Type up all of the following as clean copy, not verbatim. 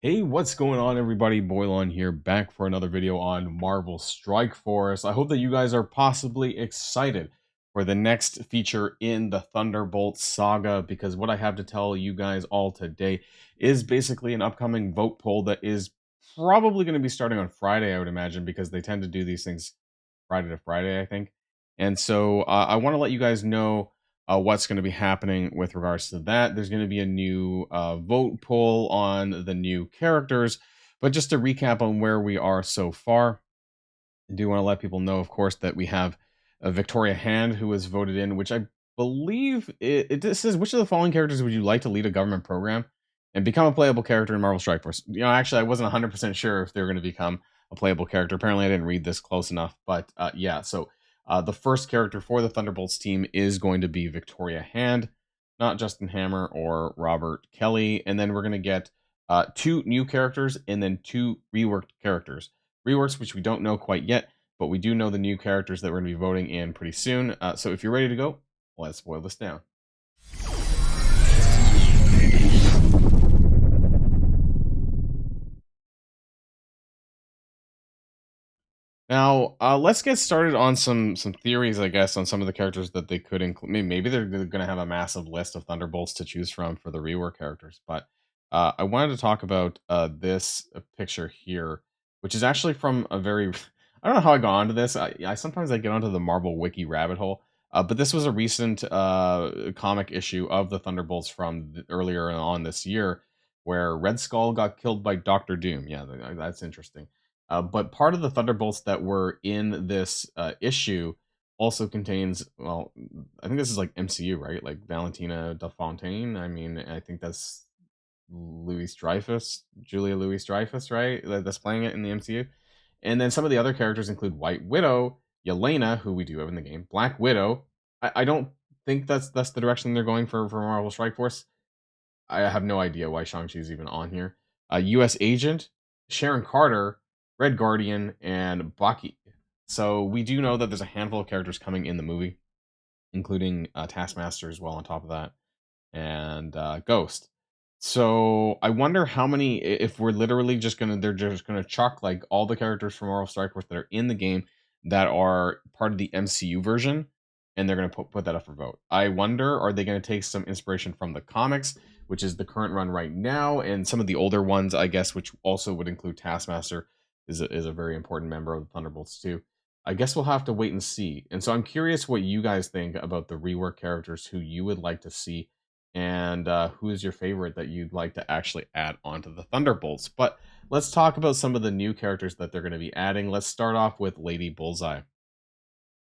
Hey, what's going on, everybody? Boilon here, back for another video on Marvel Strike Force. I hope that you guys are possibly excited for the next feature in the Thunderbolts saga, because what I have to tell you guys all today is basically an upcoming vote poll that is probably going to be starting on Friday, I would imagine, because they tend to do these things Friday to Friday, I think. And so I want to let you guys know what's going to be happening with regards to that. There's going to be a new vote poll on the new characters. But just to recap on where we are so far, I do want to let people know, of course, that we have Victoria Hand, who was voted in, which I believe it says, which of the following characters would you like to lead a government program and become a playable character in Marvel Strike Force? Actually, I wasn't 100% sure if they were going to become a playable character. Apparently, I didn't read this close enough. But yeah, so the first character for the Thunderbolts team is going to be Victoria Hand, not Justin Hammer or Robert Kelly. And then we're going to get two new characters and then two reworked characters. Reworks, which we don't know quite yet, but we do know the new characters that we're going to be voting in pretty soon. So if you're ready to go, let's boil this down. Now, let's get started on some theories, I guess, on some of the characters that they could include. Maybe they're going to have a massive list of Thunderbolts to choose from for the rework characters. But I wanted to talk about this picture here, which is actually from a very I don't know how I got onto this. I sometimes I get onto the Marvel Wiki rabbit hole. But this was a recent comic issue of the Thunderbolts from earlier on this year, where Red Skull got killed by Doctor Doom. Yeah, that's interesting. But part of the Thunderbolts that were in this issue also contains, well, I think this is like MCU, right? Like Valentina De Fontaine. I mean, I think that's Louis Dreyfus, Julia Louis Dreyfus, right? That's playing it in the MCU. And then some of the other characters include White Widow, Yelena, who we do have in the game, Black Widow. I don't think that's the direction they're going for Marvel Strike Force. I have no idea why Shang-Chi is even on here. U.S. Agent, Sharon Carter, Red Guardian, and Bucky. So we do know that there's a handful of characters coming in the movie, including Taskmaster as well on top of that, and Ghost. So I wonder how many, if we're literally they're just gonna chuck like all the characters from Marvel Strike Force that are in the game that are part of the MCU version, and they're gonna put that up for vote. I wonder, are they gonna take some inspiration from the comics, which is the current run right now, and some of the older ones, I guess, which also would include Taskmaster, is a very important member of the Thunderbolts too. I guess we'll have to wait and see. And so I'm curious what you guys think about the rework characters who you would like to see, and who is your favorite that you'd like to actually add onto the Thunderbolts. But let's talk about some of the new characters that they're going to be adding. Let's start off with Lady Bullseye.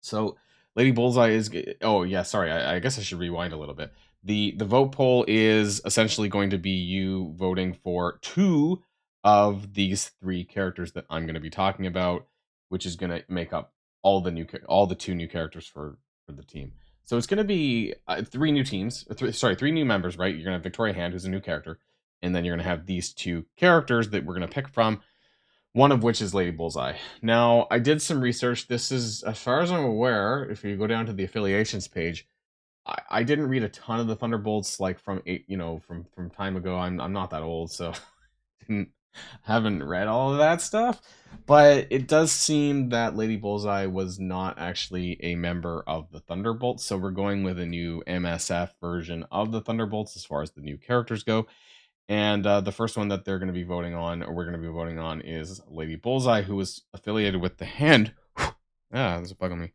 So Lady Bullseye is, oh yeah, sorry, I guess I should rewind a little bit. The vote poll is essentially going to be you voting for two of these three characters that I'm going to be talking about, which is going to make up all the two new characters for the team. So it's going to be three new teams, three new members, right? You're going to have Victoria Hand, who's a new character, and then you're going to have these two characters that we're going to pick from, one of which is Lady Bullseye. Now, I did some research. This is, as far as I'm aware, if you go down to the affiliations page, I didn't read a ton of the Thunderbolts like from from time ago. I'm not that old, so didn't haven't read all of that stuff. But it does seem that Lady Bullseye was not actually a member of the Thunderbolts, so we're going with a new MSF version of the Thunderbolts as far as the new characters go. And the first one that they're going to be voting on, or we're going to be voting on, is Lady Bullseye, who is affiliated with the Hand. Ah, there's a bug on me.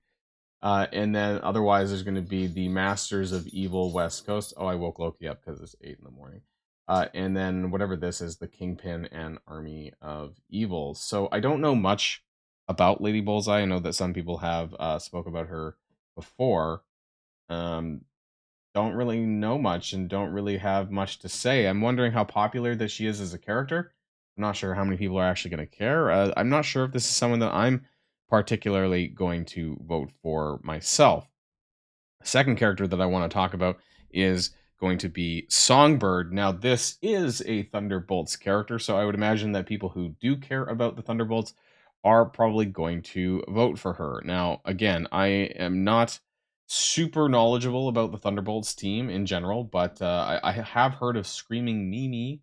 And then otherwise, there's going to be the Masters of Evil West Coast. Oh, I woke Loki up because it's 8 in the morning. And then whatever this is, the Kingpin and Army of Evil. So I don't know much about Lady Bullseye. I know that some people have spoke about her before. Um, don't really know much and don't really have much to say. I'm wondering how popular that she is as a character. I'm not sure how many people are actually going to care. I'm not sure if this is someone that I'm particularly going to vote for myself. Second character that I want to talk about is going to be Songbird. Now, this is a Thunderbolts character, so I would imagine that people who do care about the Thunderbolts are probably going to vote for her. Now, again, I am not super knowledgeable about the Thunderbolts team in general, but I have heard of Screaming Mimi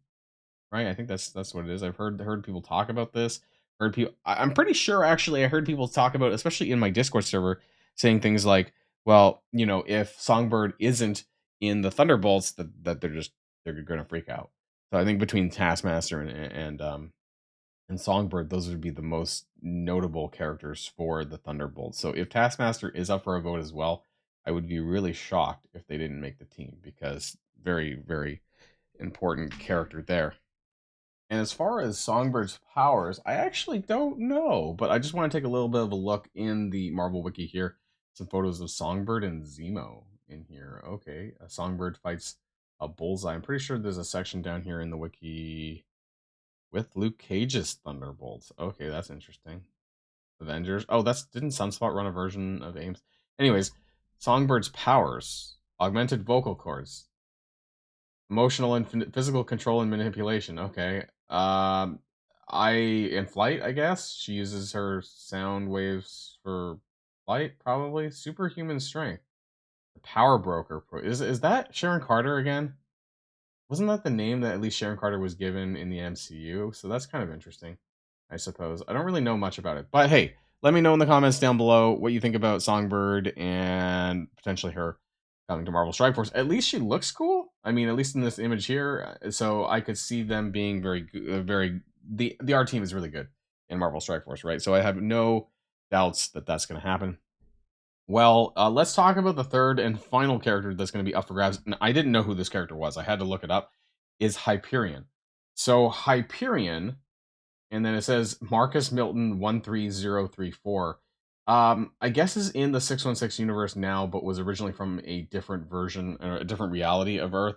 right? I think that's what it is. I've heard people talk about this. Heard people. I'm pretty sure actually I heard people talk about, especially in my Discord server, saying things like, "Well, if Songbird isn't in the Thunderbolts, that they're gonna freak out." So I think between Taskmaster and Songbird, those would be the most notable characters for the Thunderbolts. So if Taskmaster is up for a vote as well, I would be really shocked if they didn't make the team because very, very important character there. And as far as Songbird's powers, I actually don't know, but I just want to take a little bit of a look in the Marvel Wiki here. Some photos of Songbird and Zemo in here. Okay, a Songbird fights a bullseye. I'm pretty sure there's a section down here in the wiki with Luke Cage's Thunderbolts. Okay, that's interesting. Avengers. Oh, that's didn't Sunspot run a version of Ames? Anyways, Songbird's powers: augmented vocal cords, emotional and physical control and manipulation. Okay. I in flight, I guess she uses her sound waves for flight. Probably superhuman strength. The power broker. Is that Sharon Carter again? Wasn't that the name that at least Sharon Carter was given in the MCU? So that's kind of interesting, I suppose. I don't really know much about it. But hey, let me know in the comments down below what you think about Songbird and potentially her coming to Marvel Strike Force. At least she looks cool. I mean, at least in this image here. So I could see them being very the art team is really good in Marvel Strike Force, right? So I have no doubts that that's going to happen. Well, let's talk about the third and final character that's going to be up for grabs. And I didn't know who this character was. I had to look it up. Is Hyperion. So Hyperion, and then it says Marcus Milton 13034. I guess is in the 616 universe now, but was originally from a different version or a different reality of Earth.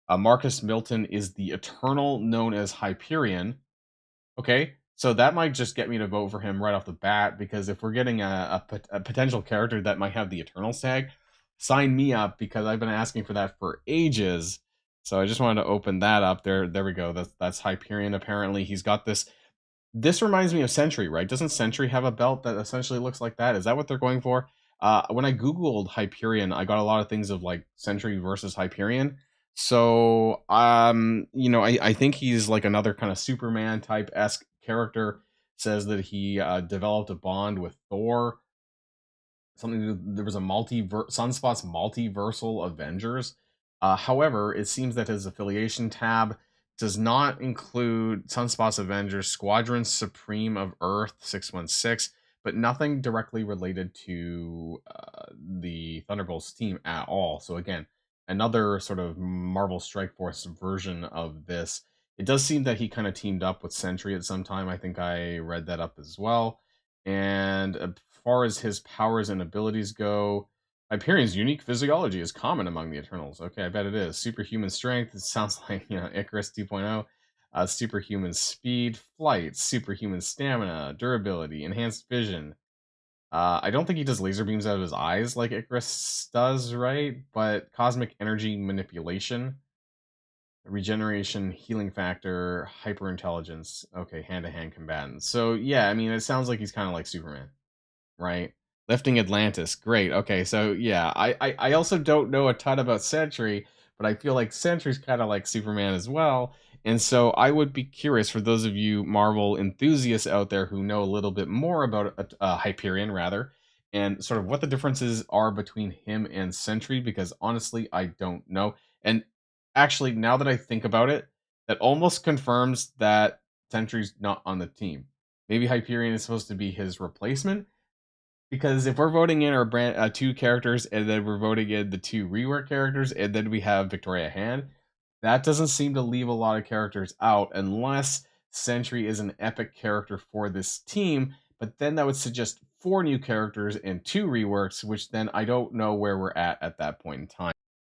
Marcus Milton is the Eternal known as Hyperion. Okay, so that might just get me to vote for him right off the bat because if we're getting a potential character that might have the Eternal tag, sign me up because I've been asking for that for ages. So I just wanted to open that up. There we go. That's Hyperion. Apparently, he's got this. This reminds me of Sentry, right? Doesn't Sentry have a belt that essentially looks like that? Is that what they're going for? When I Googled Hyperion, I got a lot of things of like Sentry versus Hyperion. So, I think he's like another kind of Superman type esque character. Says that he developed a bond with Thor, there was a Sunspot's multiversal Avengers. However, it seems that his affiliation tab does not include Sunspot's Avengers, Squadron Supreme of Earth 616, but nothing directly related to the Thunderbolts team at all. So again, another sort of Marvel Strike Force version of this. It does seem that he kind of teamed up with Sentry at some time. I think I read that up as well. And as far as his powers and abilities go, Hyperion's unique physiology is common among the Eternals. Okay, I bet it is. Superhuman strength, it sounds like, Icarus 2.0. Superhuman speed, flight, superhuman stamina, durability, enhanced vision. I don't think he does laser beams out of his eyes like Icarus does, right? But cosmic energy manipulation, regeneration, healing factor, hyper intelligence. Okay, hand to hand combatants. So yeah, I mean, it sounds like he's kind of like Superman, right? Lifting Atlantis, great. Okay, so yeah, I also don't know a ton about Sentry, but I feel like Sentry's kind of like Superman as well. And so I would be curious for those of you Marvel enthusiasts out there who know a little bit more about Hyperion, rather, and sort of what the differences are between him and Sentry, because honestly, I don't know. And actually, now that I think about it, that almost confirms that Sentry's not on the team. Maybe Hyperion is supposed to be his replacement, because if we're voting in our two characters and then we're voting in the two rework characters and then we have Victoria Hand, that doesn't seem to leave a lot of characters out unless Sentry is an epic character for this team. But then that would suggest four new characters and two reworks, which then I don't know where we're at that point in time.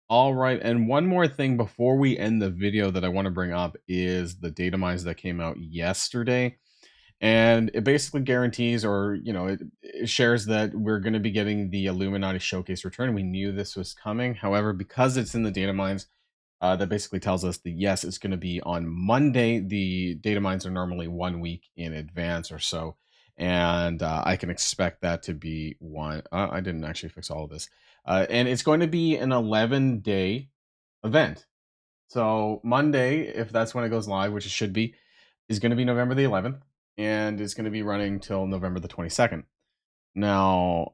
All right, and one more thing before we end the video that I want to bring up is the data mines that came out yesterday. And it basically guarantees, or it shares that we're going to be getting the Illuminati Showcase return. We knew this was coming. However, because it's in the data mines, that basically tells us that yes, it's going to be on Monday. The data mines are normally 1 week in advance or so, and I can expect that to be one. I didn't actually fix all of this, and it's going to be an 11-day event. So Monday, if that's when it goes live, which it should be, is going to be November the 11th, and it's going to be running till November the 22nd. Now,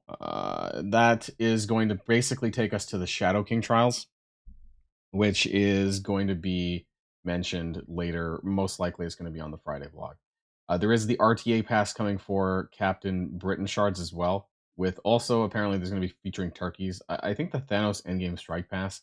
that is going to basically take us to the Shadow King trials, which is going to be mentioned later. Most likely, it's going to be on the Friday vlog. There is the RTA pass coming for Captain Britain shards as well. With also apparently there's going to be featuring turkeys. I think the Thanos Endgame Strike Pass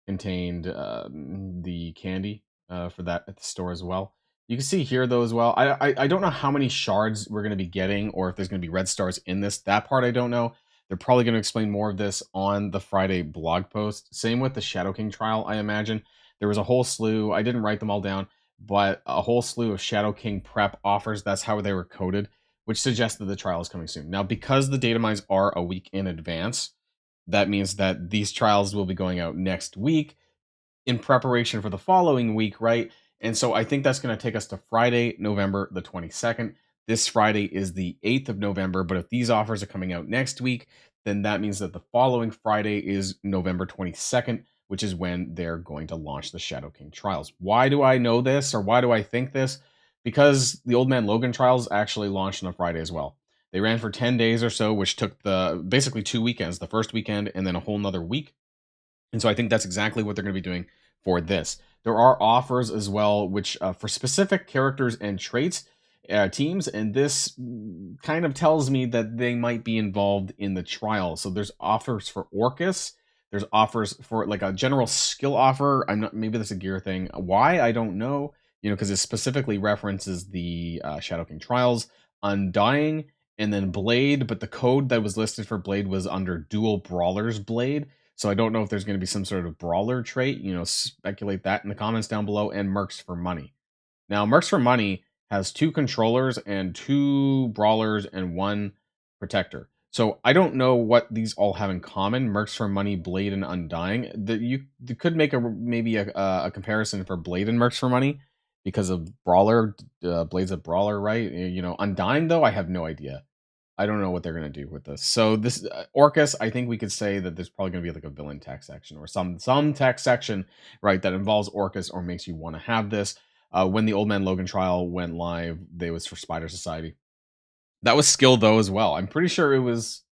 contained the candy for that at the store as well. You can see here though as well. I don't know how many shards we're going to be getting, or if there's going to be red stars in this. That part I don't know. They're probably going to explain more of this on the Friday blog post. Same with the Shadow King trial, I imagine. There was a whole slew. I didn't write them all down, but a whole slew of Shadow King prep offers. That's how they were coded, which suggests that the trial is coming soon. Now, because the data mines are a week in advance, that means that these trials will be going out next week in preparation for the following week, right? And so I think that's going to take us to Friday, November the 22nd. This Friday is the 8th of November, but if these offers are coming out next week, then that means that the following Friday is November 22nd, which is when they're going to launch the Shadow King trials. Why do I know this, or why do I think this? Because the Old Man Logan trials actually launched on a Friday as well. They ran for 10 days or so, which took the basically 2 weekends, the first weekend and then a whole nother week. And so I think that's exactly what they're going to be doing for this. There are offers as well, which for specific characters and traits, teams, and this kind of tells me that they might be involved in the trial. So there's offers for Orcus. There's offers for like a general skill offer. I'm not. Maybe that's a gear thing. Why I don't know. You know, because it specifically references the Shadow King trials, Undying, and then Blade. But the code that was listed for Blade was under Dual Brawlers Blade. So I don't know if there's going to be some sort of brawler trait. You know, speculate that in the comments down below. And Mercs for Money. Now, Mercs for Money has 2 controllers and 2 brawlers and 1 protector. So I don't know what these all have in common. Mercs for Money, Blade, and Undying. You could make maybe a comparison for Blade and Mercs for Money because of Brawler. Blade's a brawler, right? You know, Undying though, I have no idea. I don't know what they're gonna do with this. So this Orcus, I think we could say that there's probably gonna be like a villain tech section or some tech section, right, that involves Orcus or makes you want to have this. When the Old Man Logan trial went live, they was for Spider Society. That was skill though as well. I'm pretty sure it was.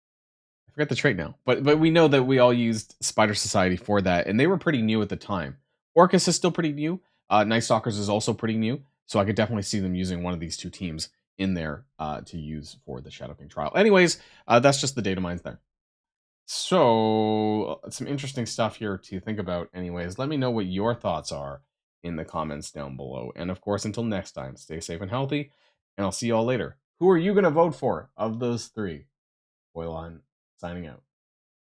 I forget the trait now, but we know that we all used Spider Society for that, and they were pretty new at the time. Orcus is still pretty new. Night Stalkers is also pretty new, so I could definitely see them using one of these 2 teams in there to use for the Shadow King trial. Anyways, that's just the data mines there. So some interesting stuff here to think about. Anyways, let me know what your thoughts are in the comments down below. And of course, until next time, stay safe and healthy, and I'll see you all later. Who are you going to vote for of those 3? Boilon signing out.